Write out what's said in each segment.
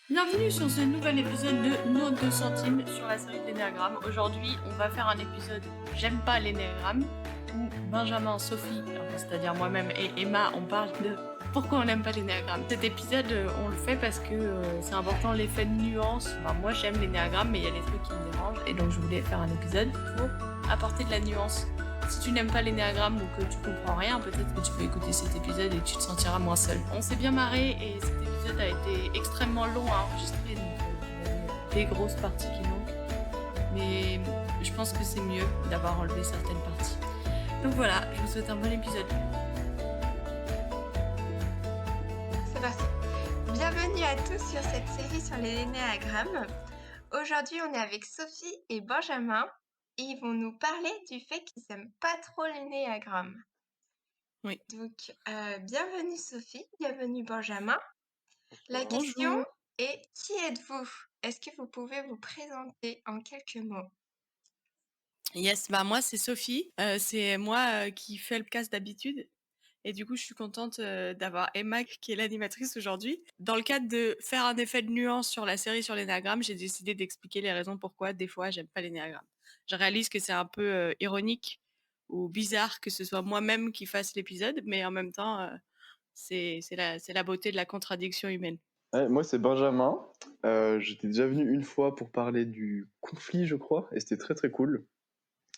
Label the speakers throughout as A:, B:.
A: Bienvenue sur ce nouvel épisode de Nos 2 centimes sur la série de l'énéagramme. Aujourd'hui, on va faire un épisode J'aime pas l'énéagramme où Benjamin, Sophie, c'est-à-dire moi-même et Emma, on parle de pourquoi on n'aime pas l'énéagramme. Cet épisode, on le fait parce que c'est important l'effet de nuance. Enfin, moi, j'aime l'énéagramme, mais il y a des trucs qui me dérangent et donc je voulais faire un épisode pour apporter de la nuance. Si tu n'aimes pas l'énéagramme ou que tu comprends rien, peut-être que tu peux écouter cet épisode et tu te sentiras moins seul. On s'est bien marré et cet épisode a été extrêmement long à enregistrer, donc il y a des grosses parties qui manquent. Mais je pense que c'est mieux d'avoir enlevé certaines parties. Donc voilà, je vous souhaite un bon épisode.
B: C'est parti. Bienvenue à tous sur cette série sur les l'énéagramme. Aujourd'hui, on est avec Sophie et Benjamin et ils vont nous parler du fait qu'ils n'aiment pas trop l'énéagramme.
A: Oui.
B: Donc, bienvenue Sophie, bienvenue Benjamin. La question
A: Bonjour.
B: est, qui êtes-vous? Est-ce que vous pouvez vous présenter en quelques mots?
A: Yes, bah moi c'est Sophie, c'est moi qui fais le cast d'habitude. Et du coup, je suis contente d'avoir Emma qui est l'animatrice aujourd'hui. Dans le cadre de faire un effet de nuance sur la série sur l'énéagramme, j'ai décidé d'expliquer les raisons pourquoi des fois j'aime pas l'énéagramme. Je réalise que c'est un peu ironique ou bizarre que ce soit moi-même qui fasse l'épisode, mais en même temps, c'est la beauté de la contradiction humaine.
C: Ouais, moi, c'est Benjamin. J'étais déjà venu une fois pour parler du conflit, je crois, et c'était très très cool.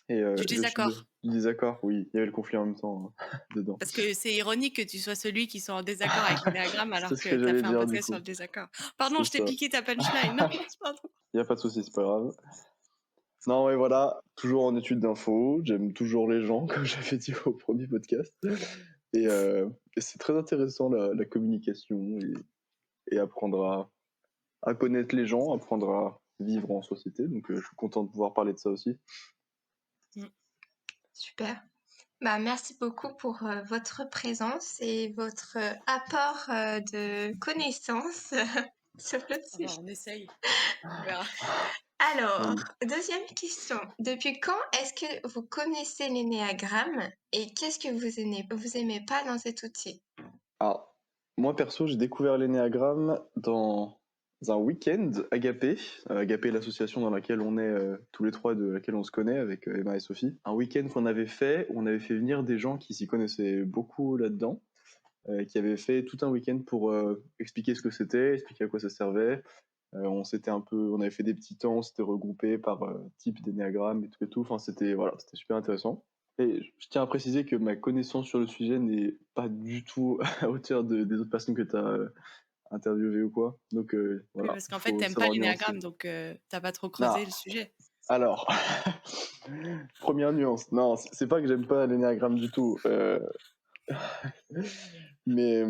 C: Et
A: Du désaccord.
C: du désaccord, oui, il y avait le conflit en même temps dedans.
A: Parce que c'est ironique que tu sois celui qui soit en désaccord avec l'énéagramme
C: C'est
A: alors
C: ce
A: que
C: que
A: tu as
C: j'allais
A: fait un
C: dire du
A: podcast sur
C: coup.
A: le désaccord. Pardon,
C: C'est
A: je t'ai
C: ça.
A: piqué ta punchline. Non, pardon.
C: Il n'y a pas de souci, c'est pas grave. Non, ouais, voilà, toujours en étude d'info. J'aime toujours les gens, comme j'avais dit au premier podcast. Et, et c'est très intéressant la communication et apprendre à connaître les gens, apprendre à vivre en société. Donc, je suis content de pouvoir parler de ça aussi.
B: Super. Bah, merci beaucoup pour votre présence et votre apport de connaissances sur le sujet.
A: On essaye. On verra.
B: Alors,
C: Oui.
B: deuxième question. Depuis quand est-ce que vous connaissez l'énéagramme et qu'est-ce que vous aimez pas dans cet outil?
C: Alors, moi perso, j'ai découvert l'énéagramme dans un week-end Agapé. Agapé, l'association dans laquelle on est tous les trois, de laquelle on se connaît avec Emma et Sophie. Un week-end qu'on avait fait, où on avait fait venir des gens qui s'y connaissaient beaucoup là-dedans, qui avaient fait tout un week-end pour expliquer ce que c'était, expliquer à quoi ça servait. On avait fait des petits temps, on s'était regroupés par type d'énéagramme et tout et tout. Enfin, c'était super intéressant. Et je tiens à préciser que ma connaissance sur le sujet n'est pas du tout à hauteur des autres personnes que tu as interviewées ou quoi. Donc
A: Oui,
C: voilà,
A: parce
C: il
A: qu'en fait,
C: faut
A: t'aimes pas
C: savoir nuancer.
A: l'énéagramme, donc t'as pas trop
C: Non,
A: creusé le sujet.
C: alors, première nuance. Non, c'est pas que j'aime pas l'énéagramme du tout. Mais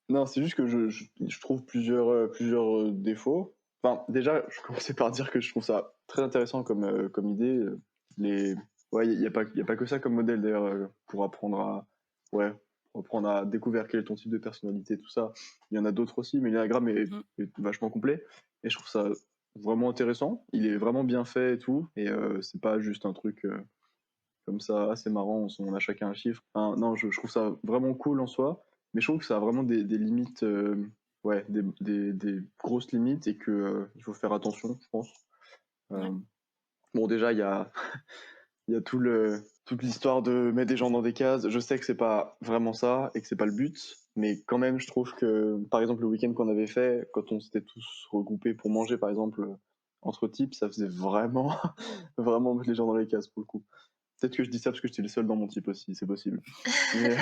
C: non, c'est juste que je trouve plusieurs défauts. Enfin, déjà, je commençais par dire que je trouve ça très intéressant comme idée. Les... Ouais, y a pas que ça comme modèle d'ailleurs pour ouais, pour apprendre à découvrir quel est ton type de personnalité, tout ça. Il y en a d'autres aussi, mais l'énagramme est vachement complet. Et je trouve ça vraiment intéressant. Il est vraiment bien fait et tout. Et c'est pas juste un truc comme ça, c'est marrant, on a chacun un chiffre. Enfin, non, je trouve ça vraiment cool en soi, mais je trouve que ça a vraiment des limites, ouais, des grosses limites et que il faut faire attention, je pense.
A: Ouais.
C: Bon, déjà, il y a toute l'histoire de mettre des gens dans des cases. Je sais que c'est pas vraiment ça et que c'est pas le but, mais quand même, je trouve que, par exemple, le week-end qu'on avait fait, quand on s'était tous regroupés pour manger, par exemple, entre types, ça faisait vraiment, vraiment mettre les gens dans les cases pour le coup. Peut-être que je dis ça parce que j'étais le seul dans mon type aussi, c'est possible. Mais,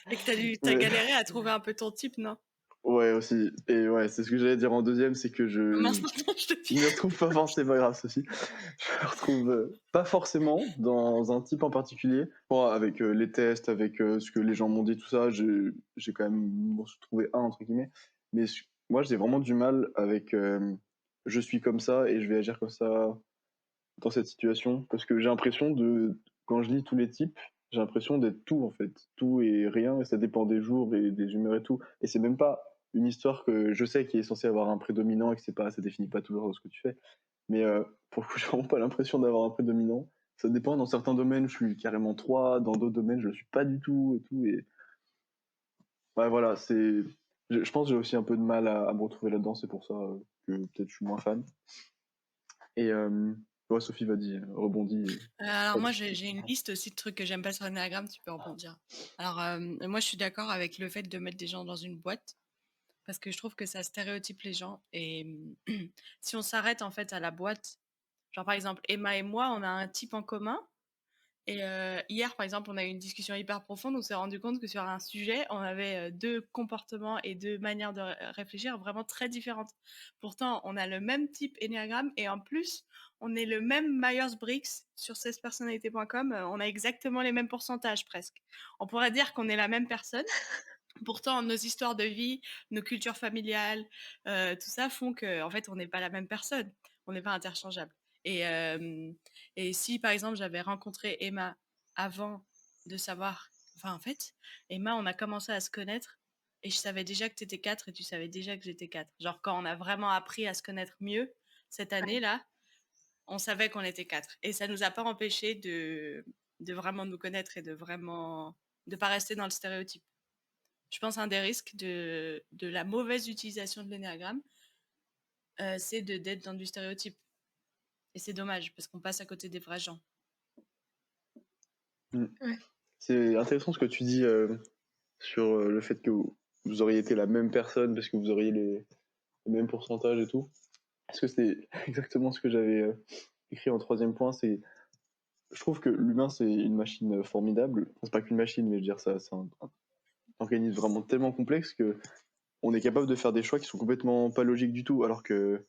A: Et que t'as
C: mais-
A: galéré à trouver un peu ton type, non?
C: ouais, aussi. Et ouais, c'est ce que j'allais dire en deuxième, c'est que
A: Mince, maintenant je te
C: je
A: dis.
C: m'y retrouve pas forcément, c'est pas grave, ceci. Je me retrouve pas forcément dans un type en particulier. Bon, avec les tests, avec ce que les gens m'ont dit, tout ça, j'ai quand même trouvé un, entre guillemets. Mais moi, j'ai vraiment du mal avec je suis comme ça et je vais agir comme ça dans cette situation parce que j'ai l'impression quand je lis tous les types, j'ai l'impression d'être tout en fait, tout et rien et ça dépend des jours et des humeurs et tout. Et c'est même pas une histoire que je sais qui est censée avoir un prédominant et que ça définit pas toujours ce que tu fais. Mais pour le coup, j'ai vraiment pas l'impression d'avoir un prédominant. Ça dépend, dans certains domaines, je suis carrément 3, dans d'autres domaines, je le suis pas du tout et tout. Et ouais, voilà, Je pense que j'ai aussi un peu de mal à me retrouver là-dedans, c'est pour ça que peut-être je suis moins fan. Et ouais, Sophie, vas-y, rebondis.
A: Alors moi, j'ai une liste aussi de trucs que j'aime pas sur l'énéagramme, tu peux rebondir. Alors moi, je suis d'accord avec le fait de mettre des gens dans une boîte, parce que je trouve que ça stéréotype les gens. Et si on s'arrête en fait à la boîte, genre par exemple, Emma et moi, on a un type en commun. Et hier, par exemple, on a eu une discussion hyper profonde. On s'est rendu compte que sur un sujet, on avait deux comportements et deux manières de réfléchir vraiment très différentes. Pourtant, on a le même type énéagramme et en plus, on est le même Myers-Briggs sur 16personnalités.com. On a exactement les mêmes pourcentages presque. On pourrait dire qu'on est la même personne. Pourtant, nos histoires de vie, nos cultures familiales, tout ça font que, en fait, on n'est pas la même personne. On n'est pas interchangeable. Et, euh, et si, par exemple, j'avais rencontré Emma avant de savoir... Enfin, en fait, Emma, on a commencé à se connaître et je savais déjà que tu étais 4 et tu savais déjà que j'étais 4. Genre, quand on a vraiment appris à se connaître mieux cette année-là, on savait qu'on était 4. Et ça nous a pas empêché de vraiment nous connaître et de vraiment... de pas rester dans le stéréotype. Je pense un des risques de la mauvaise utilisation de l'énéagramme, c'est d'être dans du stéréotype. Et c'est dommage, parce qu'on passe à côté des vrais gens.
B: Ouais.
C: C'est intéressant ce que tu dis sur le fait que vous auriez été la même personne parce que vous auriez les mêmes pourcentages et tout. Parce que c'est exactement ce que j'avais écrit en troisième point. Je trouve que l'humain, c'est une machine formidable. Enfin, c'est pas qu'une machine, mais je veux dire, c'est un organisme vraiment tellement complexe que on est capable de faire des choix qui sont complètement pas logiques du tout, alors que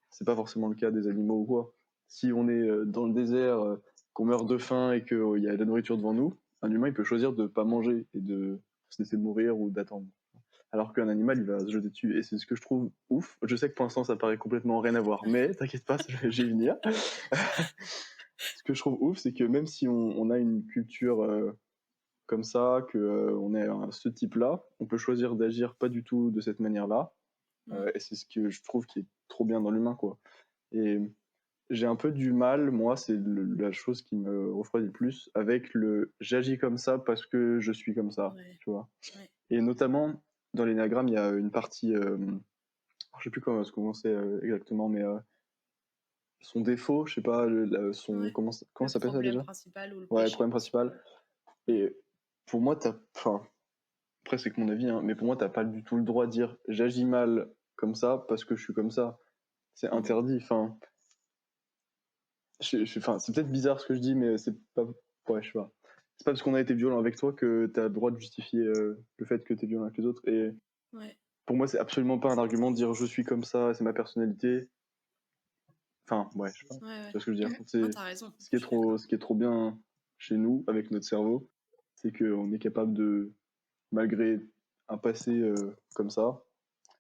C: c'est pas forcément le cas des animaux ou quoi. Si on est dans le désert, qu'on meurt de faim et qu'il y a de la nourriture devant nous, un humain il peut choisir de pas manger et de se laisser mourir ou d'attendre. Alors qu'un animal il va se jeter dessus. Et c'est ce que je trouve ouf. Je sais que pour l'instant ça paraît complètement rien à voir, mais t'inquiète pas, j'y venir. Ce que je trouve ouf, c'est que même si on a une culture comme ça, que on est ce type-là, on peut choisir d'agir pas du tout de cette manière-là. Et c'est ce que je trouve qui est trop bien dans l'humain, quoi. Et j'ai un peu du mal, moi, c'est la chose qui me refroidit le plus, avec le j'agis comme ça parce que je suis comme ça,
A: Ouais.
C: tu vois.
A: Ouais.
C: Et notamment, dans l'énéagramme, il y a une partie, je sais plus comment c'est exactement, mais son défaut, je sais pas,
A: Ouais.
C: comment ça s'appelle ça
A: problème
C: déjà?
A: principal ou le
C: Ouais, le
A: péché
C: problème principal. Et pour moi, enfin, après c'est que mon avis, hein, mais pour moi, t'as pas du tout le droit de dire j'agis mal comme ça parce que je suis comme ça. C'est interdit. Enfin, enfin, c'est peut-être bizarre ce que je dis, mais c'est pas. Ouais, je sais pas. C'est pas parce qu'on a été violent avec toi que t'as le droit de justifier le fait que t'es violent avec les autres. Et
A: Ouais.
C: pour moi, c'est absolument pas un argument de dire je suis comme ça, c'est ma personnalité. Enfin, ouais, je sais pas.
A: Ouais,
C: Tu
A: ouais.
C: vois ce que je veux dire?
A: Non, t'as raison.
C: Ce qui est
A: Je suis d'accord.
C: ce qui est trop bien chez nous, avec notre cerveau, c'est qu'on est capable de, malgré un passé comme ça,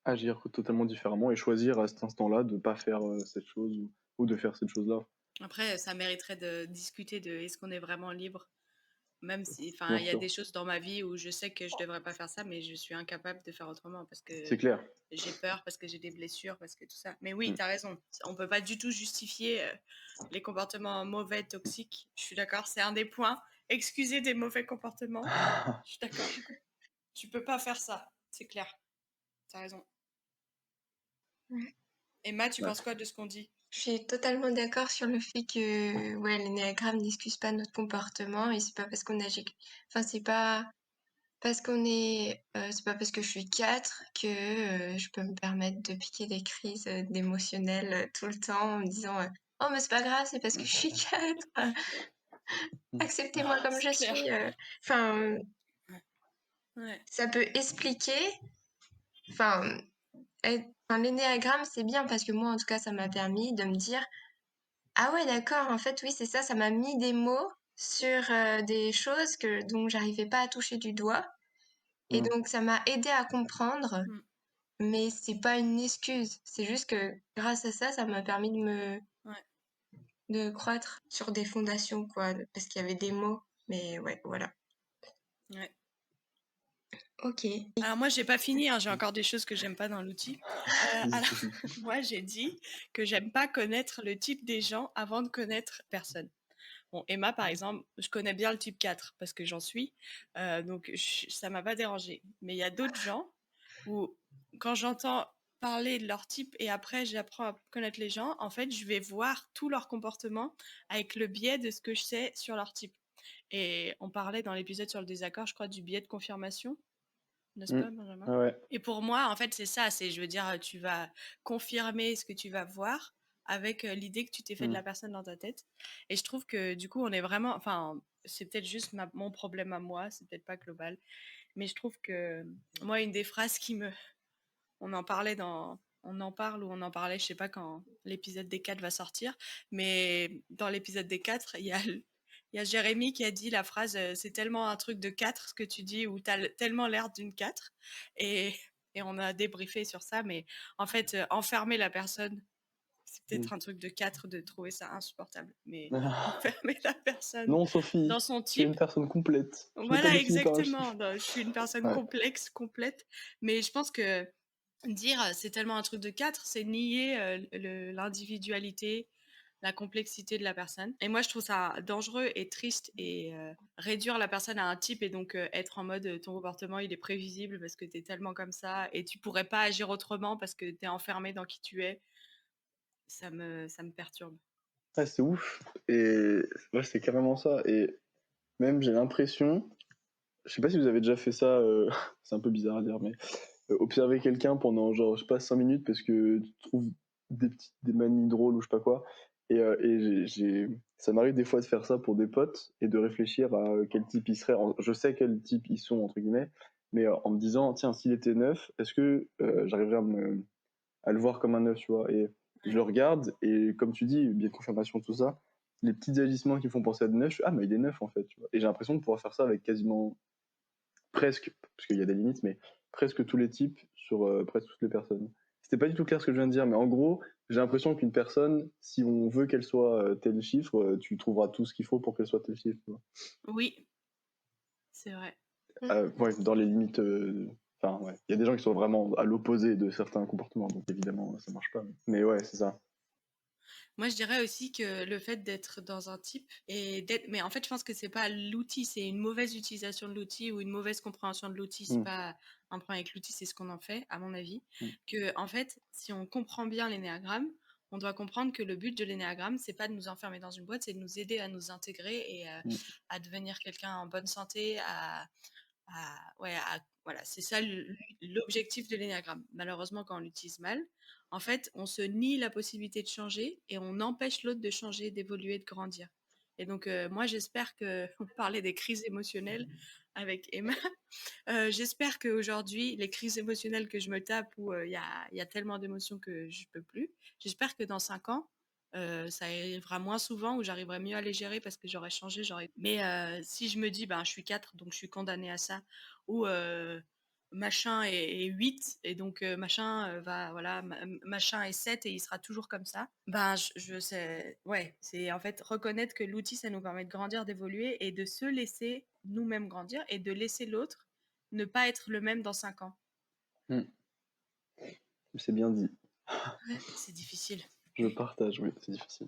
C: agir totalement différemment et choisir à cet instant-là de pas faire cette chose ou de faire cette chose-là.
A: Après, ça mériterait de discuter de est-ce qu'on est vraiment libre. Même si, enfin,
C: Bien
A: il y a
C: sûr,
A: des choses dans ma vie où je sais que je devrais pas faire ça, mais je suis incapable de faire autrement parce
C: c'est
A: que
C: clair.
A: j'ai peur, parce que j'ai des blessures, parce que tout ça. Mais oui,
C: Mm.
A: t'as raison. On peut pas du tout justifier les comportements mauvais, toxiques. Je suis d'accord, c'est un des points. Excuser des mauvais comportements. Je suis d'accord. Tu peux pas faire ça, c'est clair. T'as raison.
B: Ouais.
A: Emma, tu
C: Ouais.
A: penses quoi de ce qu'on dit?
B: Je suis totalement d'accord sur le fait que ouais, l'énéagramme n'excuse pas notre comportement et c'est pas parce qu'on agit. Enfin, c'est pas parce qu'on est. C'est pas parce que je suis 4 que je peux me permettre de piquer des crises d'émotionnel tout le temps en me disant oh, mais c'est pas grave, c'est parce que je suis 4. Acceptez-moi comme je
A: C'est clair.
B: suis. Enfin,
A: Ouais.
B: ça peut expliquer. Enfin, l'énéagramme, c'est bien parce que moi, en tout cas, ça m'a permis de me dire ah ouais, d'accord, en fait, oui, c'est ça, ça m'a mis des mots sur des choses dont j'arrivais pas à toucher du doigt. Et
C: Mm.
B: donc, ça m'a aidé à comprendre,
A: Mm.
B: mais c'est pas une excuse. C'est juste que grâce à ça, ça m'a permis
A: Ouais.
B: de croître sur des fondations, quoi, parce qu'il y avait des mots. Mais ouais, voilà.
A: Ouais.
B: Ok.
A: Alors moi, j'ai pas fini, hein, j'ai encore des choses que j'aime pas dans l'outil.
C: Vas-y,
A: Alors,
C: Sophie.
A: moi, j'ai dit que j'aime pas connaître le type des gens avant de connaître personne. Bon, Emma, par exemple, je connais bien le type 4 parce que j'en suis, donc ça m'a pas dérangé. Mais il y a d'autres gens où quand j'entends parler de leur type et après j'apprends à connaître les gens, en fait, je vais voir tout leur comportement avec le biais de ce que je sais sur leur type. Et on parlait dans l'épisode sur le désaccord, je crois, du biais de confirmation, n'est-ce pas, Benjamin?
C: Ah ouais.
A: Et pour moi, en fait, c'est ça, je veux dire, tu vas confirmer ce que tu vas voir avec l'idée que tu t'es fait de la personne dans ta tête. Et je trouve que du coup, on est vraiment, enfin, c'est peut-être juste mon problème à moi, c'est peut-être pas global, mais je trouve que moi, une des phrases on en parlait on en parle ou on en parlait, je sais pas quand l'épisode des 4 va sortir, mais dans l'épisode des 4, il y a Jérémy qui a dit la phrase c'est tellement un truc de 4 ce que tu dis, ou t'as tellement l'air d'une 4. Et, et on a débriefé sur ça, mais en fait, enfermer la personne, c'est peut-être un truc de 4 de trouver ça insupportable, mais enfermer la personne
C: Non, Sophie,
A: dans son
C: tu es une
A: type.
C: personne complète. Tu n'es pas
A: Voilà,
C: définie par un
A: exactement.
C: chiffre.
A: Je suis une personne
C: Ouais.
A: complexe, complète, mais je pense que dire c'est tellement un truc de 4, c'est nier l'individualité, la complexité de la personne. Et moi, je trouve ça dangereux et triste, et réduire la personne à un type et donc être en mode ton comportement il est prévisible parce que t'es tellement comme ça et tu pourrais pas agir autrement parce que t'es enfermé dans qui tu es, ça me perturbe.
C: Ouais, c'est ouf. Et ouais, c'est carrément ça. Et même, j'ai l'impression, je sais pas si vous avez déjà fait ça, c'est un peu bizarre à dire, mais observer quelqu'un pendant genre, je sais pas, 5 minutes parce que tu trouves des manies drôles ou je sais pas quoi. Et ça m'arrive des fois de faire ça pour des potes et de réfléchir à quel type ils seraient. Je sais quel type ils sont, entre guillemets, mais en me disant, tiens, s'il était neuf, est-ce que j'arriverais à le voir comme un neuf, tu vois? Et je le regarde, et comme tu dis, bien confirmation, tout ça, les petits agissements qui font penser à de neuf, je fais, ah, mais il est neuf en fait, tu vois. Et j'ai l'impression de pouvoir faire ça avec quasiment presque, parce qu'il y a des limites, mais presque tous les types sur presque toutes les personnes. C'était pas du tout clair ce que je viens de dire, mais en gros, j'ai l'impression qu'une personne, si on veut qu'elle soit tel chiffre, tu trouveras tout ce qu'il faut pour qu'elle soit tel chiffre, tu vois.
A: Oui, c'est vrai.
C: Ouais, dans les limites. Enfin, ouais. Il y a des gens qui sont vraiment à l'opposé de certains comportements, donc évidemment, ça marche pas. Mais ouais, c'est ça.
A: Moi, je dirais aussi que le fait d'être dans un type et d'être, mais en fait, je pense que c'est pas l'outil, c'est une mauvaise utilisation de l'outil ou une mauvaise compréhension de l'outil. C'est pas un problème avec l'outil, c'est ce qu'on en fait, à mon avis. Que, en fait, si on comprend bien l'énéagramme, on doit comprendre que le but de l'énéagramme, c'est pas de nous enfermer dans une boîte, c'est de nous aider à nous intégrer et à devenir quelqu'un en bonne santé, voilà, c'est ça l'objectif de l'énéagramme. Malheureusement, quand on l'utilise mal, en fait, on se nie la possibilité de changer et on empêche l'autre de changer, d'évoluer, de grandir. Et donc, moi, j'espère que, on parlait des crises émotionnelles avec Emma, j'espère qu'aujourd'hui, les crises émotionnelles que je me tape où il y a tellement d'émotions que je peux plus, j'espère que dans 5 ans, ça arrivera moins souvent, où j'arriverai mieux à les gérer parce que j'aurai changé. Mais si je me dis, ben, je suis 4, donc je suis condamnée à ça, ou machin est 8, et donc machin voilà, machin est 7 et il sera toujours comme ça, ben, je sais, ouais, c'est en fait reconnaître que l'outil, ça nous permet de grandir, d'évoluer et de se laisser nous-mêmes grandir et de laisser l'autre ne pas être le même dans 5 ans.
C: C'est bien dit.
A: Ouais, c'est difficile.
C: Je partage, oui, c'est difficile.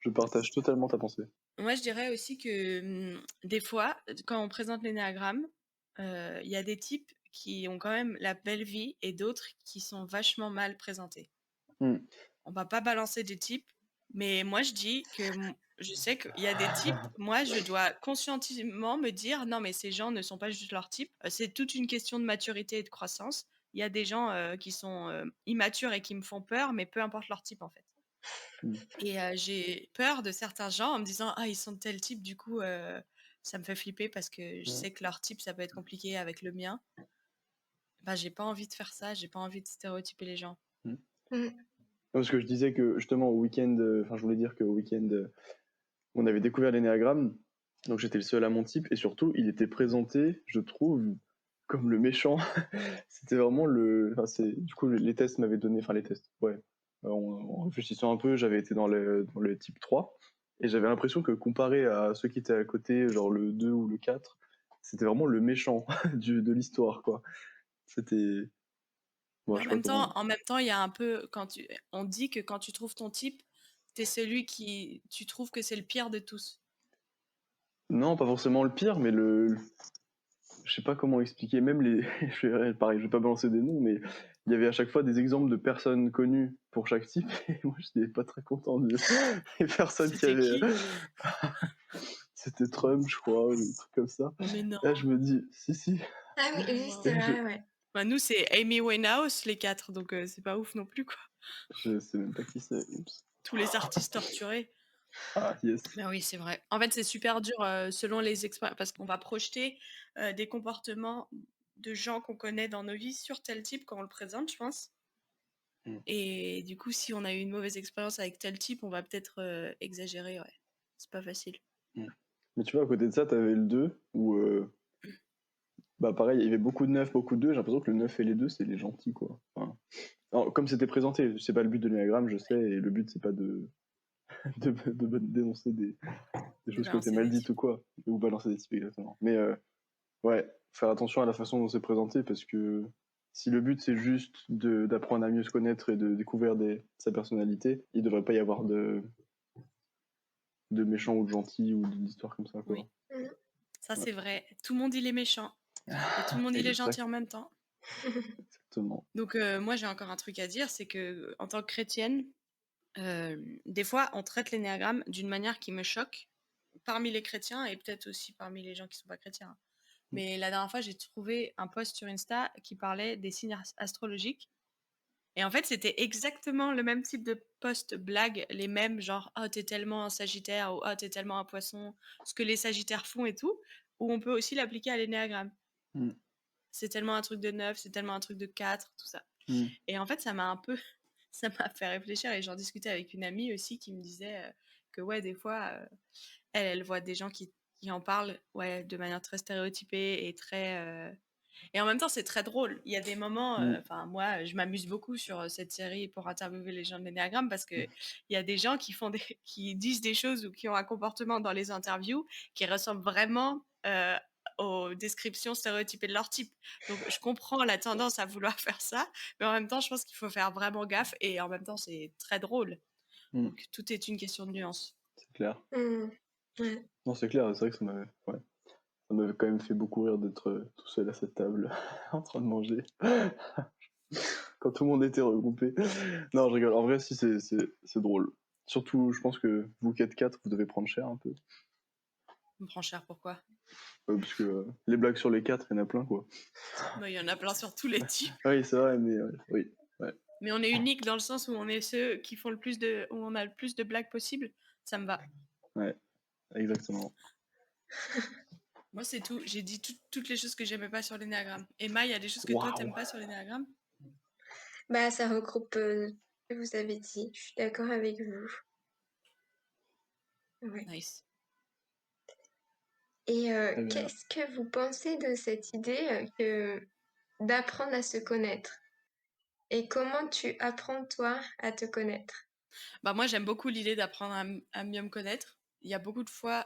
C: Je partage totalement ta pensée.
A: Moi, je dirais aussi que des fois, quand on présente l'énéagramme, il y a des types qui ont quand même la belle vie et d'autres qui sont vachement mal présentés. On va pas balancer des types, mais moi, je dis que je sais qu'il y a des types, moi, je dois conscientement me dire non, mais ces gens ne sont pas juste leur type. C'est toute une question de maturité et de croissance. Il y a des gens qui sont immatures et qui me font peur, mais peu importe leur type, en fait. Et j'ai peur de certains gens en me disant ah, ils sont de tel type, du coup ça me fait flipper parce que je sais que leur type ça peut être compliqué avec le mien. Bah, j'ai pas envie de faire ça, j'ai pas envie de stéréotyper les gens.
C: Parce que je disais que justement au week-end, enfin je voulais dire qu'au week-end, on avait découvert l'énéagramme, donc j'étais le seul à mon type, et surtout il était présenté, je trouve, comme le méchant. C'était vraiment du coup les tests m'avaient donné, enfin les tests, ouais. En réfléchissant un peu, j'avais été dans le type 3, et j'avais l'impression que comparé à ceux qui étaient à côté, genre le 2 ou le 4, c'était vraiment le méchant de l'histoire, quoi. C'était... Bon,
A: Mais
C: je sais pas comment...
A: en même temps, il y a un peu on dit que quand tu trouves ton type, t'es celui qui tu trouves que c'est le pire de tous.
C: Non, pas forcément le pire, mais je sais pas comment expliquer, même les, pareil, je vais pas balancer des noms, mais il y avait à chaque fois des exemples de personnes connues pour chaque type, et moi j'étais pas très content des personnes qui
A: C'était
C: avaient.
A: qui?
C: C'était Trump, je crois, ou des trucs comme ça.
A: Mais non.
C: Là, je me dis, si.
B: Ah oui, oui,
A: Wow.
B: c'est vrai, ouais.
A: Bah, nous, c'est Amy Winehouse, les 4, donc c'est pas ouf non plus, quoi.
C: Je sais même pas qui c'est. Oups.
A: Tous les artistes torturés.
C: Ah, yes.
A: Mais oui, c'est vrai. En fait, c'est super dur selon les expériences, parce qu'on va projeter des comportements de gens qu'on connaît dans nos vies sur tel type quand on le présente, je pense.
C: Mm.
A: Et du coup, si on a eu une mauvaise expérience avec tel type, on va peut-être exagérer, ouais. C'est pas facile.
C: Mais tu vois, à côté de ça, t'avais le 2, où, bah pareil, il y avait beaucoup de 9, beaucoup de 2. J'ai l'impression que le 9 et les 2, c'est les gentils, quoi. Enfin, alors, comme c'était présenté, c'est pas le but de l'énéagramme, je sais, et le but, c'est pas de, de dénoncer des choses qui ont été
A: balancer
C: mal
A: des
C: dites
A: types.
C: ou quoi, ou balancer des types, exactement. Mais ouais, faire attention à la façon dont c'est présenté, parce que si le but, c'est juste d'apprendre à mieux se connaître et de découvrir sa personnalité, il devrait pas y avoir de méchants ou de gentils ou d'histoires comme ça, quoi.
A: Oui.
B: Mhm.
A: Ça,
C: Ouais.
A: c'est vrai. Tout le monde, il est méchant. Et tout le monde, il est gentil en même temps.
C: Exactement.
A: Donc, moi, j'ai encore un truc à dire, c'est que en tant que chrétienne, des fois, on traite l'énéagramme d'une manière qui me choque parmi les chrétiens et peut-être aussi parmi les gens qui sont pas chrétiens. Mais la dernière fois, j'ai trouvé un post sur Insta qui parlait des signes astrologiques. Et en fait, c'était exactement le même type de post blague, les mêmes, genre, oh, t'es tellement un sagittaire ou oh, t'es tellement un poisson, ce que les sagittaires font et tout, où on peut aussi l'appliquer à l'énéagramme.
C: Mm.
A: C'est tellement un truc de 9, c'est tellement un truc de 4, tout ça.
C: Mm.
A: Et en fait, ça m'a un peu. Ça m'a fait réfléchir et j'en discutais avec une amie aussi qui me disait que, ouais, des fois, elle voit des gens qui en parlent ouais, de manière très stéréotypée et très. Et en même temps, c'est très drôle. Il y a des moments,
C: Mm.
A: enfin, moi, je m'amuse beaucoup sur cette série pour interviewer les gens de l'énéagramme parce qu'il y a des gens qui disent des choses ou qui ont un comportement dans les interviews qui ressemble vraiment aux descriptions stéréotypées de leur type. Donc, je comprends la tendance à vouloir faire ça, mais en même temps, je pense qu'il faut faire vraiment gaffe et en même temps, c'est très drôle.
C: Mm.
A: Donc, tout est une question de nuance.
C: C'est clair.
B: Mhm. Ouais.
C: Non, c'est clair, c'est vrai que ça m'avait quand même fait beaucoup rire d'être tout seul à cette table en train de manger. Quand tout le monde était regroupé. Non, je rigole. En vrai, si, c'est drôle. Surtout, je pense que vous qui êtes 4, vous devez prendre cher un peu.
A: On me prend cher, pourquoi?
C: Parce que les blagues sur les 4, il y en a plein, quoi.
A: Il y en a plein sur tous les types.
C: Oui, c'est vrai, mais oui. Ouais.
A: Mais on est unique dans le sens où on est ceux qui font où on a le plus de blagues possible. Ça me va.
C: Ouais, exactement.
A: Moi, c'est tout. J'ai dit toutes les choses que j'aimais pas sur l'énéagramme. Emma, il y a des choses que toi,
C: Waouh.
A: t'aimes pas sur l'énéagramme?
B: Bah, ça regroupe ce que vous avez dit. Je suis d'accord avec vous. Ouais.
A: Nice.
B: Et
C: Très bien.
B: qu'est-ce que vous pensez de cette idée d'apprendre à se connaître? Et comment tu apprends, toi, à te connaître?
A: Bah, moi, j'aime beaucoup l'idée d'apprendre à mieux me connaître. Il y a beaucoup de fois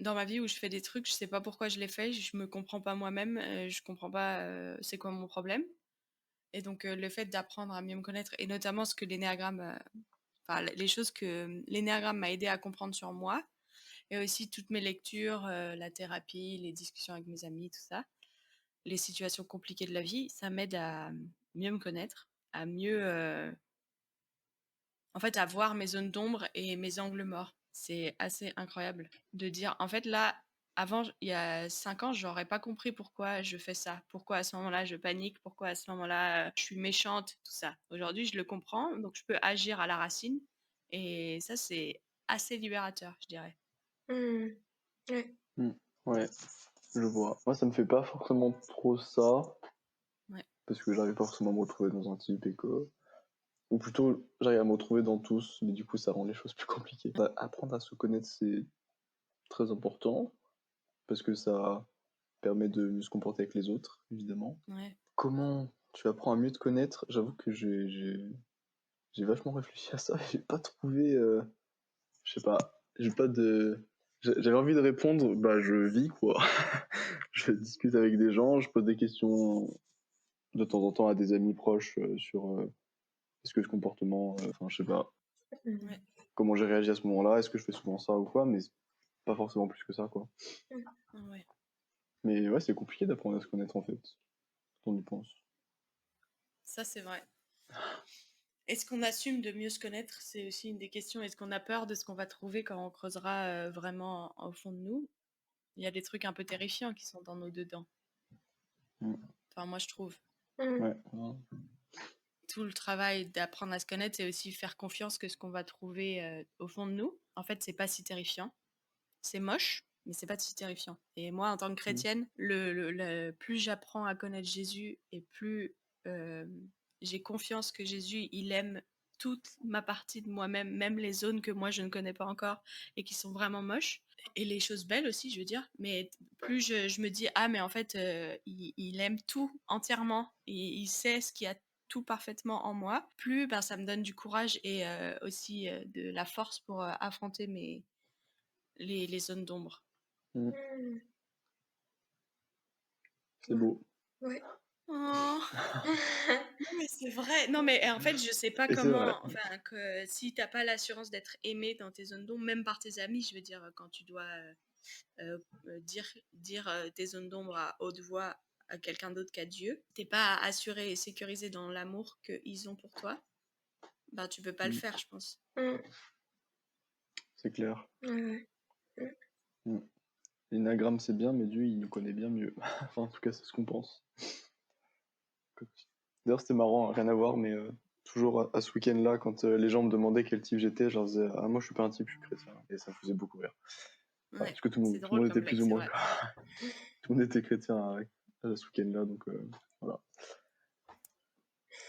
A: dans ma vie où je fais des trucs, je sais pas pourquoi je les fais, je me comprends pas moi-même, je comprends pas c'est quoi mon problème. Et donc, le fait d'apprendre à mieux me connaître, et notamment ce que l'énéagramme, enfin, les choses que l'énéagramme m'a aidé à comprendre sur moi, et aussi toutes mes lectures, la thérapie, les discussions avec mes amis, tout ça, les situations compliquées de la vie, ça m'aide à mieux me connaître, à mieux, en fait, à voir mes zones d'ombre et mes angles morts. C'est assez incroyable de dire, en fait, là, avant, il y a 5 ans, j'aurais pas compris pourquoi je fais ça, pourquoi à ce moment-là je panique, pourquoi à ce moment-là je suis méchante, tout ça. Aujourd'hui, je le comprends, donc je peux agir à la racine, et ça, c'est assez libérateur, je dirais.
B: Mmh. Ouais.
C: Ouais, je vois. Moi, ça me fait pas forcément trop ça.
A: Ouais.
C: Parce que j'arrive pas forcément à me retrouver dans un type et que. Ou plutôt, j'arrive à me retrouver dans tous, mais du coup, ça rend les choses plus compliquées. Apprendre à se connaître, c'est très important. Parce que ça permet de mieux se comporter avec les autres, évidemment.
A: Ouais.
C: Comment tu apprends à mieux te connaître? J'avoue que j'ai vachement réfléchi à ça. J'ai pas trouvé. Je sais pas. J'ai pas de. J'avais envie de répondre, bah je vis quoi. Je discute avec des gens, je pose des questions de temps en temps à des amis proches sur est-ce que ce comportement, enfin je sais pas,
B: Mmh.
A: Ouais.
C: comment j'ai réagi à ce moment-là, est-ce que je fais souvent ça ou quoi, mais pas forcément plus que ça quoi.
A: Ouais.
C: Mais ouais, c'est compliqué d'apprendre à se connaître en fait, quand on y pense.
A: Ça, c'est vrai. Est-ce qu'on assume de mieux se connaître? C'est aussi une des questions. Est-ce qu'on a peur de ce qu'on va trouver quand on creusera vraiment au fond de nous? Il y a des trucs un peu terrifiants qui sont dans nos dedans.
C: Mm.
A: Enfin, moi, je trouve.
C: Ouais.
A: Tout le travail d'apprendre à se connaître, c'est aussi faire confiance que ce qu'on va trouver au fond de nous, en fait, c'est pas si terrifiant. C'est moche, mais c'est pas si terrifiant. Et moi, en tant que chrétienne, plus j'apprends à connaître Jésus et plus j'ai confiance que Jésus, il aime toute ma partie de moi-même, même les zones que moi je ne connais pas encore et qui sont vraiment moches. Et les choses belles aussi, je veux dire. Mais plus je me dis, ah, mais en fait, il aime tout entièrement. Il sait ce qu'il y a tout parfaitement en moi. Plus ben, ça me donne du courage et aussi de la force pour affronter les zones d'ombre.
B: Mm.
C: C'est beau.
B: Ouais.
A: Oh, non, mais c'est vrai. Non, mais en fait, je sais pas
C: Et c'est vrai.
A: comment. Enfin, que si t'as pas l'assurance d'être aimé dans tes zones d'ombre, même par tes amis, je veux dire, quand tu dois dire tes zones d'ombre à haute voix à quelqu'un d'autre qu'à Dieu, t'es pas assuré et sécurisé dans l'amour qu'ils ont pour toi, ben tu peux pas le faire, je pense.
B: Mm.
C: C'est clair.
B: Ouais.
C: L'énagramme, c'est bien, mais Dieu, il nous connaît bien mieux. Enfin, en tout cas, c'est ce qu'on pense. D'ailleurs, c'était marrant, rien à voir, mais toujours à ce week-end-là, quand les gens me demandaient quel type j'étais, je leur disais, ah, moi, je suis pas un type, je suis chrétien. Et ça me faisait beaucoup rire. Enfin,
A: Ouais,
C: parce que tout
A: c'est
C: le
A: drôle
C: monde
A: comme
C: était
A: blague,
C: plus ou
A: c'est
C: moins.
A: vrai.
C: Tout le monde était chrétien à ce week-end-là, donc voilà.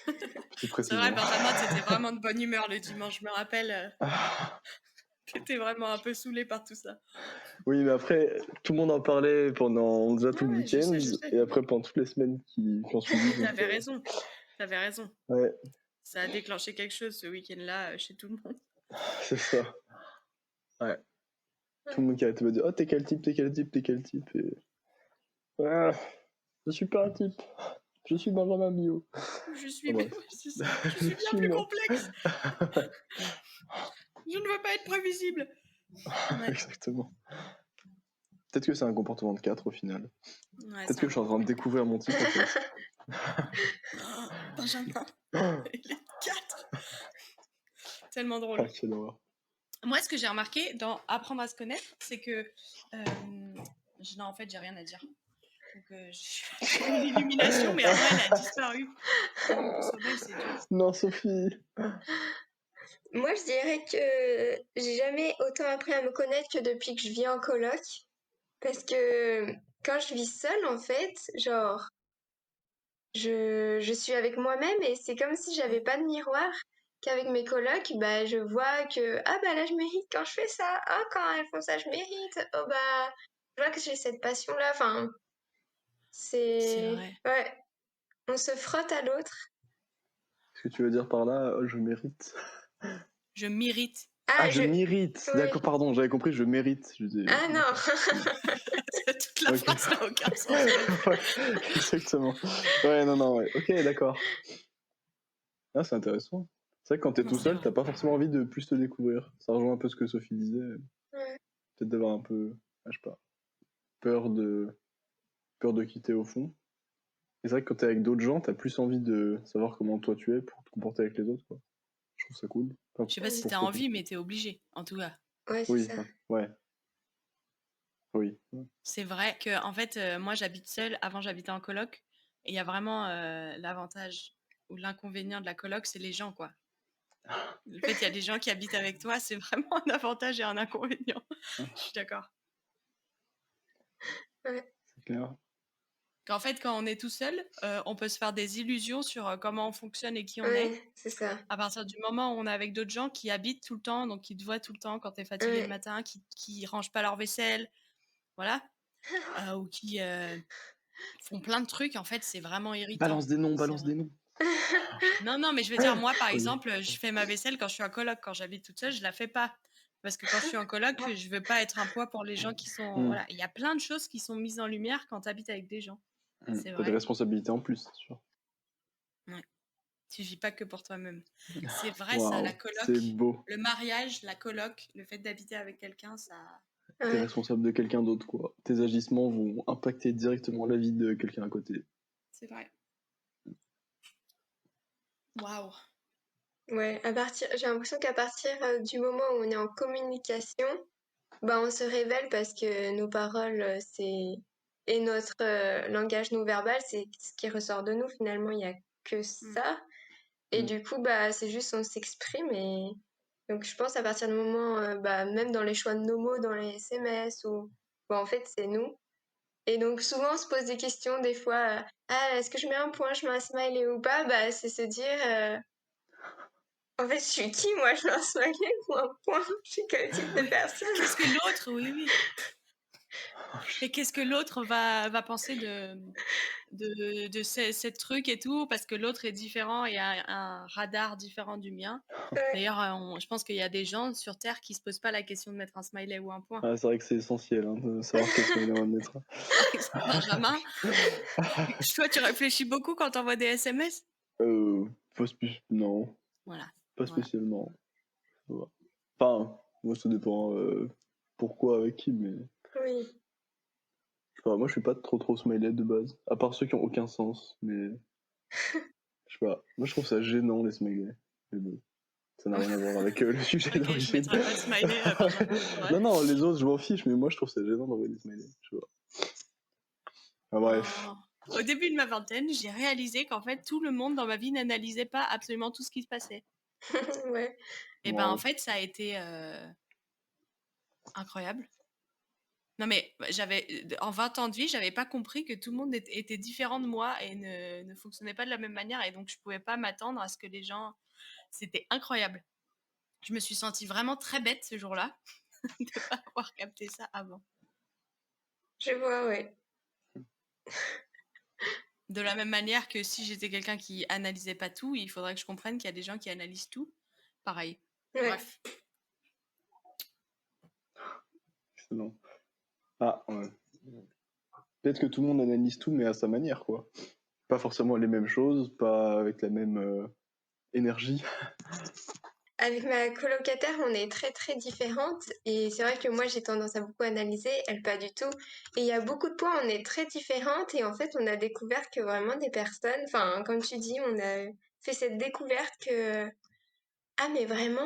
C: Petite
A: C'est
C: précision.
A: vrai, Benjamin, t'étais vraiment de bonne humeur le dimanche, je me rappelle. T'étais vraiment un peu saoulé par tout ça.
C: Oui, mais après, tout le monde en parlait pendant déjà tout le
A: Ouais, je
C: week-end,
A: sais.
C: et après pendant toutes les semaines qui ont suivi. Donc,
A: T'avais raison. T'avais raison.
C: ouais,
A: Ça a déclenché quelque chose ce week-end-là chez tout le monde.
C: c'est ça. Ouais. Tout le monde qui arrêtait de me dire, oh, t'es quel type, t'es quel type, t'es quel type. Et... Ah, je suis pas un type. Je suis Benjamin Bio.
A: Je suis,
C: Ah, bref.
A: c'est ça. Je suis bien plus complexe. Je ne veux pas être prévisible. Ouais.
C: Exactement. Peut-être que c'est un comportement de 4 au final.
A: Ouais,
C: Peut-être que je suis en train de découvrir mon type en fait.
A: Oh, Benjamin, il est 4. Tellement
C: Ah,
A: drôle.
C: quelle horreur.
A: Moi, ce que j'ai remarqué dans apprendre à se connaître, c'est que non, en fait, j'ai rien à dire. Donc, j'ai une illumination, mais après, elle a disparu. Mon sommeil, c'est dur.
C: Non, Sophie.
B: Moi, je dirais que j'ai jamais autant appris à me connaître que depuis que je vis en coloc. Parce que quand je vis seule, en fait, genre, je suis avec moi-même et c'est comme si j'avais pas de miroir. Qu'avec mes colocs, bah, je vois que, ah bah là, je mérite quand je fais ça. Ah, quand elles font ça, je mérite. Oh bah, je vois que j'ai cette passion-là. Enfin,
A: C'est
B: c'est...
A: vrai.
B: Ouais, on se frotte à l'autre.
C: Ce que tu veux dire par là, oh, je mérite.
A: Je m'irrite.
C: Ah,
B: Ah,
C: je mérite.
B: Oui.
C: D'accord, pardon, j'avais compris, je mérite. Je dis...
B: Ah non.
A: Toute la
C: Ok.
A: phrase n'a aucun sens.
C: Ouais, exactement. Ouais, non, ouais. Ok, d'accord. Ah, c'est intéressant. C'est vrai que quand t'es
A: Non,
C: tout
A: c'est
C: seul,
A: vrai.
C: t'as pas forcément envie de plus te découvrir. Ça rejoint un peu ce que Sophie disait.
B: Ouais.
C: Peut-être d'avoir un peu, je sais pas, peur de quitter au fond. Et c'est vrai que quand t'es avec d'autres gens, t'as plus envie de savoir comment toi tu es pour te comporter avec les autres, quoi. Je trouve ça cool. Enfin,
A: Je sais pas si
C: pour
A: t'as
C: Sophie.
A: envie, mais t'es obligé, en tout cas.
B: Ouais, c'est
C: Oui,
B: ça.
C: enfin, ouais. Oui.
A: C'est vrai que, en fait, moi, j'habite seule. Avant, j'habitais en coloc. Et il y a vraiment l'avantage ou l'inconvénient de la coloc, c'est les gens, quoi. Le fait qu'il y a des gens qui habitent avec toi, c'est vraiment un avantage et un inconvénient. Je suis d'accord.
C: C'est clair.
A: Qu'en fait, quand on est tout seul, on peut se faire des illusions sur comment on fonctionne et qui on est.
B: Ouais, c'est ça.
A: À partir du moment où on est avec d'autres gens qui habitent tout le temps, donc qui te voient tout le temps quand t'es fatigué le
B: Ouais.
A: matin, qui rangent pas leur vaisselle, voilà, ou qui font plein de trucs, en fait, c'est vraiment irritant.
C: Balance des noms,
A: C'est
C: balance
A: vrai.
C: des noms.
A: Non, mais je veux dire, moi, par
C: Oui.
A: exemple, je fais ma vaisselle quand je suis en coloc. Quand j'habite toute seule, je la fais pas. Parce que quand je suis en coloc, je veux pas être un poids pour les gens qui sont.
C: Mm.
A: Voilà, il y a plein de choses qui sont mises en lumière quand tu habites avec des gens. C'est
C: T'as des
A: vrai.
C: responsabilités en plus, c'est sûr.
A: Ouais. Tu vis pas que pour toi-même. C'est vrai, ça, la
C: Waouh, c'est
A: coloc,
C: beau.
A: le mariage, la coloc, le fait d'habiter avec quelqu'un, ça.
C: T'es
B: Ouais.
C: responsable de quelqu'un d'autre, quoi. Tes agissements vont impacter directement la vie de quelqu'un à côté.
A: C'est vrai. Waouh.
B: Ouais, j'ai l'impression qu'à partir du moment où on est en communication, bah, on se révèle parce que nos paroles, et notre langage non verbal, c'est ce qui ressort de nous. Finalement, il n'y a que ça. Et
C: Mm.
B: du coup, bah, c'est juste on s'exprime. Et donc, je pense à partir du moment, bah, même dans les choix de nos mots, dans les SMS, bah, en fait, c'est nous. Et donc, souvent, on se pose des questions, des fois, ah, est-ce que je mets un point, je mets un smiley ou pas? Bah, c'est se dire, en fait, je suis qui, moi? Je mets un smiley ou un point? Je suis quel type de personne?
A: Qu'est-ce que l'autre, oui. Et qu'est-ce que l'autre va penser de ce truc et tout, parce que l'autre est différent et a un radar différent du mien.
B: Ouais.
A: D'ailleurs, je pense qu'il y a des gens sur Terre qui se posent pas la question de mettre un smiley ou un point.
C: Ah, c'est vrai que c'est essentiel hein, de savoir quel smiley on va mettre.
A: Par exemple, Benjamin, toi, tu réfléchis beaucoup quand t'envoies des SMS?
C: Non,
A: Voilà.
C: pas
A: Voilà.
C: spécialement. Ça va. Enfin, moi ça dépend pourquoi, avec qui, mais
B: Oui.
C: je sais pas, moi je suis pas trop smiley de base, à part ceux qui ont aucun sens, mais je sais pas, moi je trouve ça gênant les smileys. Mais bon, ça n'a rien à voir avec le sujet
A: Ok, je
C: d'origine.
A: mettrai pas de smiley, Benjamin. Ouais.
C: Non, les autres je m'en fiche, mais moi je trouve ça gênant d'envoyer des smileys, je sais pas. Ah, bref.
A: Au début de ma vingtaine, j'ai réalisé qu'en fait, tout le monde dans ma vie n'analysait pas absolument tout ce qui se passait.
B: Ouais.
A: Et ben, en fait, ça a été incroyable. Non, mais en 20 ans de vie, j'avais pas compris que tout le monde était différent de moi et ne fonctionnait pas de la même manière. Et donc, je pouvais pas m'attendre à ce que les gens. C'était incroyable. Je me suis sentie vraiment très bête ce jour-là de pas avoir capté ça avant.
B: Je vois, ouais.
A: De la même manière que si j'étais quelqu'un qui analysait pas tout, il faudrait que je comprenne qu'il y a des gens qui analysent tout. Pareil.
B: Ouais.
A: Bref.
C: Excellent. Ah, ouais. Peut-être que tout le monde analyse tout, mais à sa manière, quoi. Pas forcément les mêmes choses, pas avec la même énergie.
B: Avec ma colocataire, on est très très différentes et c'est vrai que moi j'ai tendance à beaucoup analyser, elle pas du tout. Et il y a beaucoup de points, on est très différentes et en fait on a découvert que vraiment des personnes, enfin comme tu dis, on a fait cette découverte que ah mais vraiment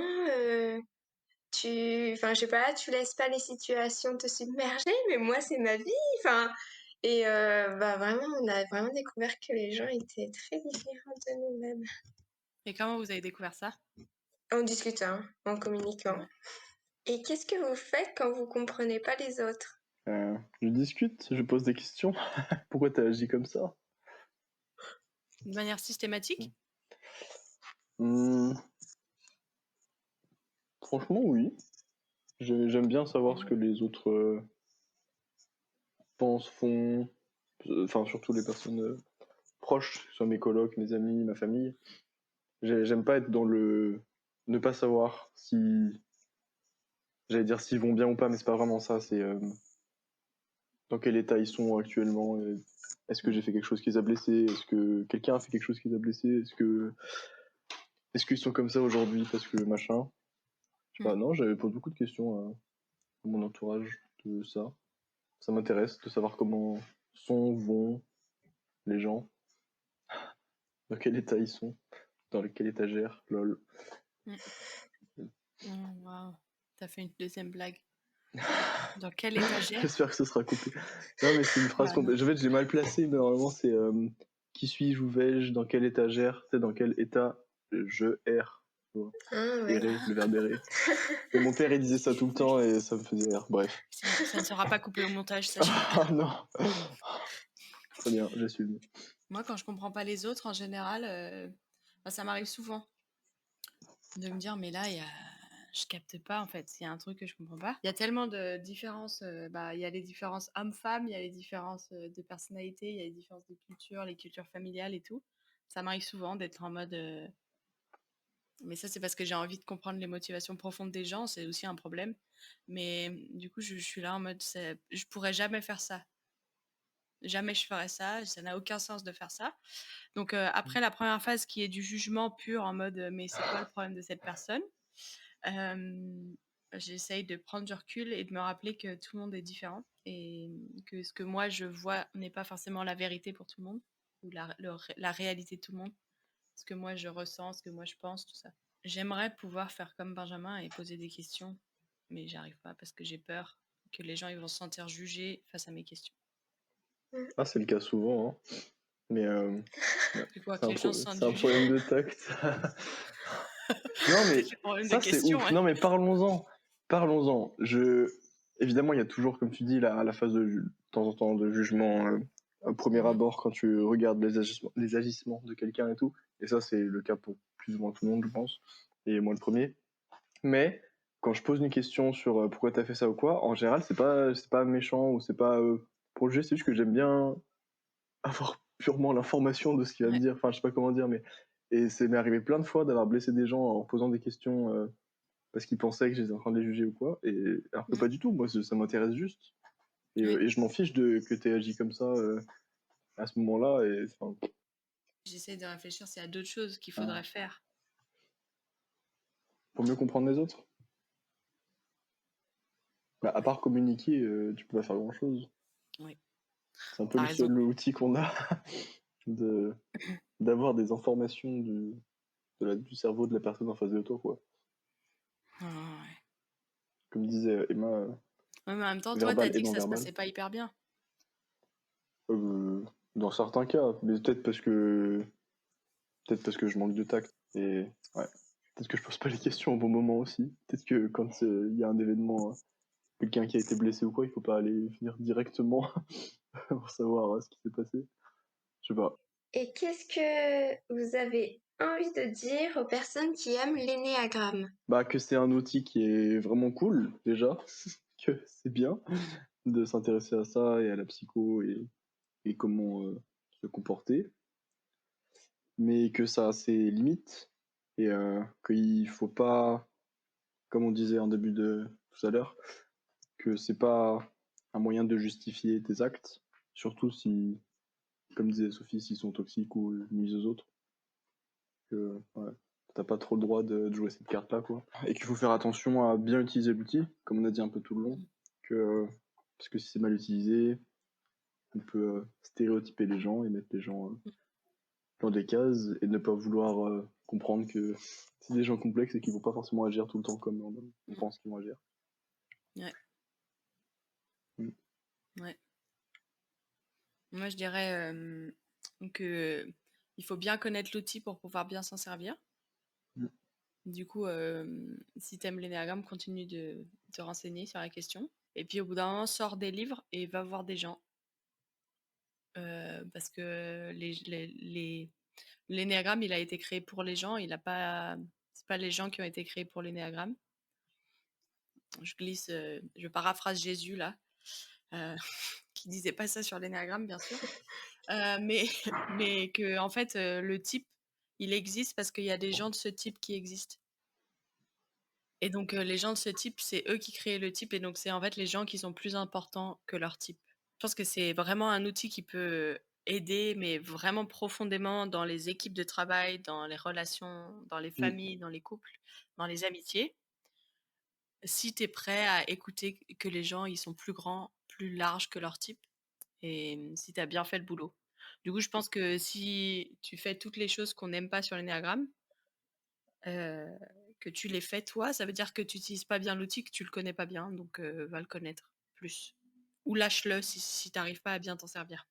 B: enfin je sais pas, tu laisses pas les situations te submerger, mais moi c'est ma vie, enfin et bah vraiment on a vraiment découvert que les gens étaient très différents de nous-mêmes.
A: Et comment vous avez découvert ça?
B: En discutant, en communiquant.
A: Ouais.
B: Et qu'est-ce que vous faites quand vous comprenez pas les autres?
C: Je discute, je pose des questions. Pourquoi t'as agi comme ça?
A: De manière systématique?
C: Franchement, oui. J'aime bien savoir ce que les autres pensent, font. Enfin, surtout les personnes proches, que ce soit mes colocs, mes amis, ma famille. J'aime pas être dans le... ne pas savoir si... J'allais dire s'ils vont bien ou pas, mais c'est pas vraiment ça. C'est dans quel état ils sont actuellement. Est-ce que j'ai fait quelque chose qui les a blessés? Est-ce que quelqu'un a fait quelque chose qui les a blessés? Est-ce qu'ils sont comme ça aujourd'hui parce que machin? Je sais pas, non, j'avais posé beaucoup de questions à mon entourage de ça. Ça m'intéresse de savoir comment vont les gens, dans quel état ils sont, dans quelle étagère, lol.
A: Wow. T'as fait une deuxième blague. Dans quelle étagère?
C: J'espère que ce sera coupé. Non, mais c'est une phrase
A: Bah, non.
C: complète. En fait, je l'ai mal placée, mais normalement, c'est qui suis-je, où vais-je, dans quelle étagère, c'est dans quel état je erre. Tu vois.
B: Ah ouais.
C: Errer, le verbe errer. Et mon père, il disait ça tout le temps et ça me faisait rire. Bref.
A: C'est bon, ça ne sera pas coupé au montage, sachez.
C: Ah non. Très bien, j'assume.
A: Moi, quand je comprends pas les autres, en général, ça m'arrive souvent de me dire, mais là, je capte pas, en fait. Il y a un truc que je comprends pas. Il y a tellement de différences. Il y a les différences hommes-femmes, il y a les différences de personnalité, il y a les différences de culture, les cultures familiales et tout. Ça m'arrive souvent d'être en mode... Mais ça, c'est parce que j'ai envie de comprendre les motivations profondes des gens. C'est aussi un problème. Mais du coup, je suis là en mode... Je pourrais jamais faire ça. Jamais je ferais ça. Ça n'a aucun sens de faire ça. Donc après la première phase qui est du jugement pur en mode mais c'est quoi le problème de cette personne, j'essaye de prendre du recul et de me rappeler que tout le monde est différent et que ce que moi je vois n'est pas forcément la vérité pour tout le monde ou la réalité de tout le monde. Ce que moi je ressens, ce que moi je pense, tout ça. J'aimerais pouvoir faire comme Benjamin et poser des questions, mais j'arrive pas parce que j'ai peur que les gens ils vont se sentir jugés face à mes questions.
C: Ah, c'est le cas souvent, hein. Mais
A: C'est quoi, que les gens se sentent
C: c'est un
A: jugés?
C: problème de tact. Non, mais
A: C'est le problème de
C: ça, c'est
A: questions,
C: ouf.
A: ouais.
C: Non, mais parlons-en. Parlons-en. Évidemment, il y a toujours, comme tu dis, la phase de temps en temps de jugement au premier
A: Mhm.
C: abord quand tu regardes les agissements de quelqu'un et tout. Et ça, c'est le cas pour plus ou moins tout le monde, je pense. Et moi, le premier. Mais quand je pose une question sur pourquoi t'as fait ça ou quoi, en général, c'est pas méchant ou c'est pas pour juger, c'est juste que j'aime bien avoir purement l'information de ce qu'il va me
A: Ouais.
C: dire. Enfin, je sais pas comment dire, mais et c'est m'est arrivé plein de fois d'avoir blessé des gens en posant des questions parce qu'ils pensaient que j'étais en train de les juger ou quoi. Et alors que
A: Mhm.
C: pas du tout. Moi, ça m'intéresse juste.
A: Ouais.
C: Et je m'en fiche que t'aies agi comme ça à ce moment-là. Et enfin,
A: J'essaie de réfléchir s'il y a d'autres choses qu'il
C: ah,
A: faudrait faire.
C: pour mieux comprendre les autres. Bah, à
A: Ouais.
C: part communiquer, tu peux pas faire grand-chose.
A: Oui,
C: C'est un peu
A: t'as
C: le
A: raison.
C: seul outil qu'on a de d'avoir des informations du cerveau de la personne en face de toi, quoi.
A: Ouais, ouais.
C: Comme disait Emma,
A: Ouais, mais en même temps, toi, t'as
C: verbal et
A: dit que
C: non
A: ça se
C: verbal.
A: passait pas hyper bien.
C: Dans certains cas, mais peut-être parce que je manque de tact. Et ouais, peut-être que je pose pas les questions au bon moment aussi. Peut-être que quand il y a un événement, quelqu'un qui a été blessé ou quoi, il faut pas aller venir directement pour savoir ce qui s'est passé. Je sais pas.
B: Et qu'est-ce que vous avez envie de dire aux personnes qui aiment l'énéagramme?
C: Bah que c'est un outil qui est vraiment cool déjà, que c'est bien de s'intéresser à ça et à la psycho et comment se comporter, mais que ça a ses limites et qu'il faut pas, comme on disait en début de tout à l'heure, que c'est pas un moyen de justifier tes actes, surtout si, comme disait Sophie, s'ils sont toxiques ou nuisent aux autres, que ouais, t'as pas trop le droit de jouer cette carte-là, quoi. Et qu'il faut faire attention à bien utiliser l'outil, comme on a dit un peu tout le long, que parce que si c'est mal utilisé, on peut stéréotyper les gens et mettre les gens dans des cases et ne pas vouloir comprendre que c'est des gens complexes et qu'ils vont pas forcément agir tout le temps comme on pense qu'ils vont agir.
A: Ouais.
C: Mm.
A: Ouais. Moi, je dirais que il faut bien connaître l'outil pour pouvoir bien s'en servir.
C: Mm.
A: Du coup, si t'aimes l'énéagramme, continue de te renseigner sur la question. Et puis, au bout d'un moment, sors des livres et va voir des gens. Parce que l'énéagramme, il a été créé pour les gens. C'est pas les gens qui ont été créés pour l'énéagramme. Je paraphrase Jésus là, qui disait pas ça sur l'énéagramme, bien sûr. Mais, mais que, en fait, le type, il existe parce qu'il y a des gens de ce type qui existent. Et donc, les gens de ce type, c'est eux qui créent le type. Et donc, c'est en fait les gens qui sont plus importants que leur type. Je pense que c'est vraiment un outil qui peut aider, mais vraiment profondément dans les équipes de travail, dans les relations, dans les
C: Mm.
A: familles, dans les couples, dans les amitiés. Si tu es prêt à écouter que les gens, ils sont plus grands, plus larges que leur type, et si tu as bien fait le boulot. Du coup, je pense que si tu fais toutes les choses qu'on n'aime pas sur l'énéagramme, que tu les fais toi, ça veut dire que tu n'utilises pas bien l'outil, que tu le connais pas bien, donc va le connaître plus. Ou lâche-le si tu n'arrives pas à bien t'en servir.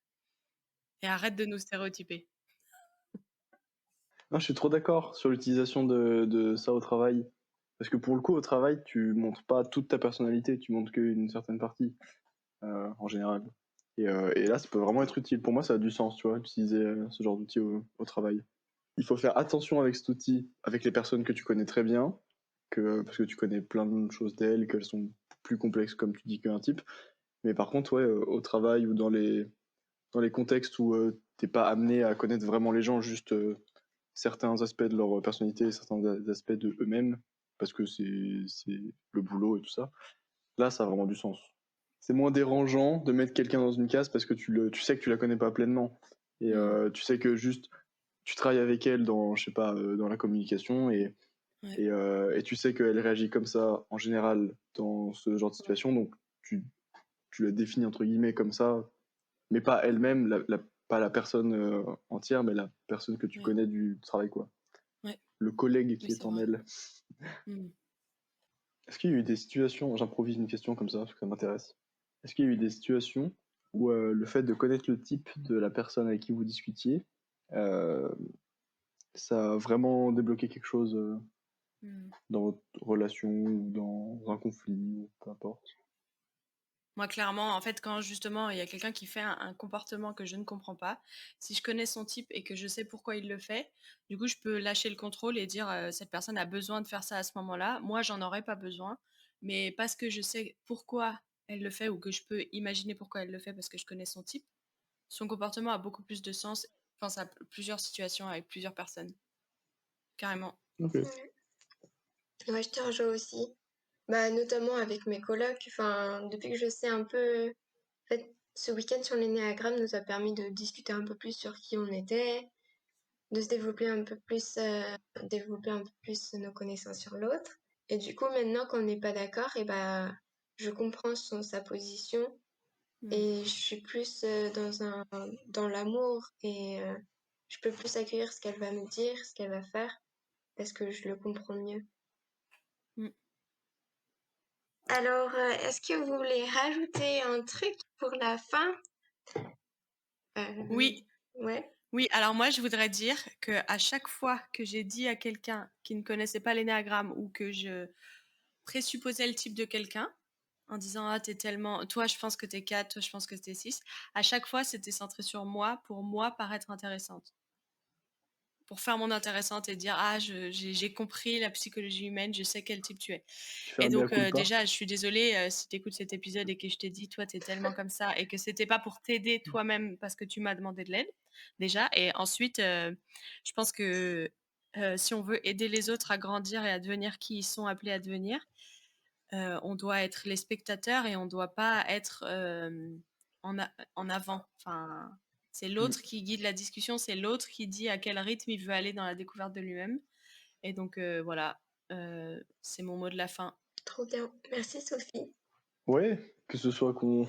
A: Et arrête de nous stéréotyper.
C: Non, je suis trop d'accord sur l'utilisation de ça au travail. Parce que pour le coup, au travail, tu montres pas toute ta personnalité, tu montres qu'une certaine partie, en général. Et là, ça peut vraiment être utile. Pour moi, ça a du sens, tu vois, d'utiliser ce genre d'outil au travail. Il faut faire attention avec cet outil, avec les personnes que tu connais très bien, parce que tu connais plein de choses d'elles, qu'elles sont plus complexes, comme tu dis, qu'un type. Mais par contre, ouais, au travail ou dans les contextes où t'es pas amené à connaître vraiment les gens, juste certains aspects de leur personnalité, certains aspects de eux-mêmes, parce que c'est le boulot et tout ça, là, ça a vraiment du sens. C'est moins dérangeant de mettre quelqu'un dans une case parce que tu sais que tu la connais pas pleinement. Et tu sais que juste, tu travailles avec elle dans, je sais pas, dans la communication et Et tu sais qu'elle réagit comme ça en général dans ce genre de situation, donc tu la définis entre guillemets comme ça, mais pas elle-même, pas la personne entière, mais la personne que tu
A: Ouais.
C: connais du travail, quoi.
A: Ouais.
C: Le collègue qui
A: Oui,
C: est
A: c'est
C: en
A: vrai.
C: elle.
A: Mm.
C: Est-ce qu'il y a eu des situations, j'improvise une question comme ça, parce que ça m'intéresse. Est-ce qu'il y a eu des situations où le fait de connaître le type de la personne avec qui vous discutiez, euh, ça a vraiment débloqué quelque chose
A: Mm.
C: dans votre relation ou dans un conflit, ou peu importe?
A: Moi, clairement, en fait, quand justement il y a quelqu'un qui fait un comportement que je ne comprends pas, si je connais son type et que je sais pourquoi il le fait, du coup, je peux lâcher le contrôle et dire cette personne a besoin de faire ça à ce moment-là. Moi, j'en aurais pas besoin, mais parce que je sais pourquoi elle le fait ou que je peux imaginer pourquoi elle le fait parce que je connais son type, son comportement a beaucoup plus de sens. Je pense à plusieurs situations avec plusieurs personnes. Carrément.
C: Ok.
B: Ouais. Ouais, je te rejoins aussi. Bah, notamment avec mes colocs. Enfin, depuis que je sais un peu. En fait, ce week-end sur l'énéagramme nous a permis de discuter un peu plus sur qui on était, de se développer un peu plus nos connaissances sur l'autre. Et du coup, maintenant qu'on n'est pas d'accord, et bah, je comprends sa position
A: Mm.
B: et je suis plus dans l'amour et je peux plus accueillir ce qu'elle va me dire, ce qu'elle va faire, parce que je le comprends mieux.
A: Mm.
B: Alors, est-ce que vous voulez rajouter un truc pour la fin?
A: Oui.
B: Ouais.
A: Oui, alors moi, je voudrais dire que à chaque fois que j'ai dit à quelqu'un qui ne connaissait pas l'énéagramme ou que je présupposais le type de quelqu'un, en disant ah t'es tellement, toi je pense que t'es 4, toi je pense que t'es 6, à chaque fois c'était centré sur moi pour moi paraître intéressante. Pour faire mon intéressante et dire ah j'ai compris la psychologie humaine, je sais quel type tu es.
C: Tu fais
A: Et
C: un mea
A: donc
C: culpa?
A: déjà je suis désolée si tu écoutes cet épisode et que je t'ai dit toi t'es tellement comme ça et que c'était pas pour t'aider toi-même parce que tu m'as demandé de l'aide déjà. Et ensuite je pense que si on veut aider les autres à grandir et à devenir qui ils sont appelés à devenir, on doit être les spectateurs et on doit pas être en avant. Enfin, c'est l'autre qui guide la discussion, c'est l'autre qui dit à quel rythme il veut aller dans la découverte de lui-même. Et donc voilà, c'est mon mot de la fin.
B: Trop bien. Merci Sophie.
C: Ouais, que ce soit qu'on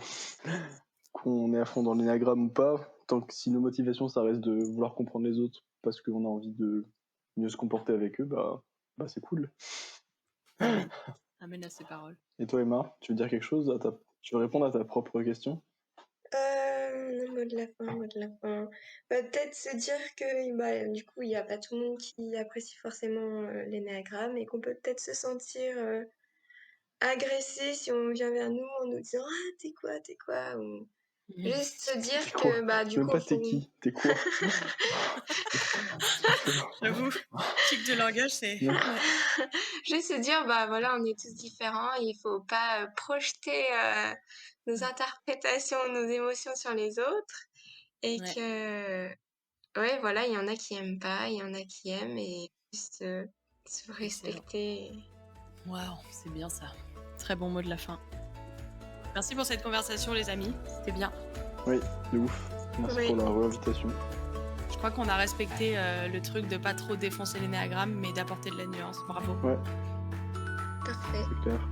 C: est à fond dans l'énagramme ou pas, tant que si nos motivations ça reste de vouloir comprendre les autres parce qu'on a envie de mieux se comporter avec eux, bah c'est cool.
A: Amen. Amen à ces paroles.
C: Et toi Emma, tu veux dire quelque chose tu veux répondre à ta propre question?
B: Mot de la fin, mot de la fin. Bah, peut-être se dire que bah, du coup, il n'y a pas tout le monde qui apprécie forcément l'énéagramme et qu'on peut peut-être se sentir agressé si on vient vers nous en nous disant ah t'es quoi ou juste se
C: T'es
B: dire
C: quoi?
B: que bah du
C: Même
B: coup
C: pas t'es qui, t'es quoi?
A: J'avoue, tic de langage, c'est...
C: Ouais.
A: Ouais.
B: juste se dire bah voilà on est tous différents et il faut pas projeter nos interprétations, nos émotions sur les autres et
A: Ouais.
B: que ouais voilà il y en a qui aiment pas, il y en a qui aiment et juste se
A: Excellent.
B: respecter.
A: Waouh, c'est bien ça. Très bon mot de la fin. Merci pour cette conversation, les amis. C'était bien.
C: Oui, de ouf. Merci
B: Oui.
C: pour la réinvitation.
A: Je crois qu'on a respecté le truc de pas trop défoncer l'énéagramme, mais d'apporter de la nuance. Bravo.
C: Ouais,
B: Parfait.
C: c'est clair.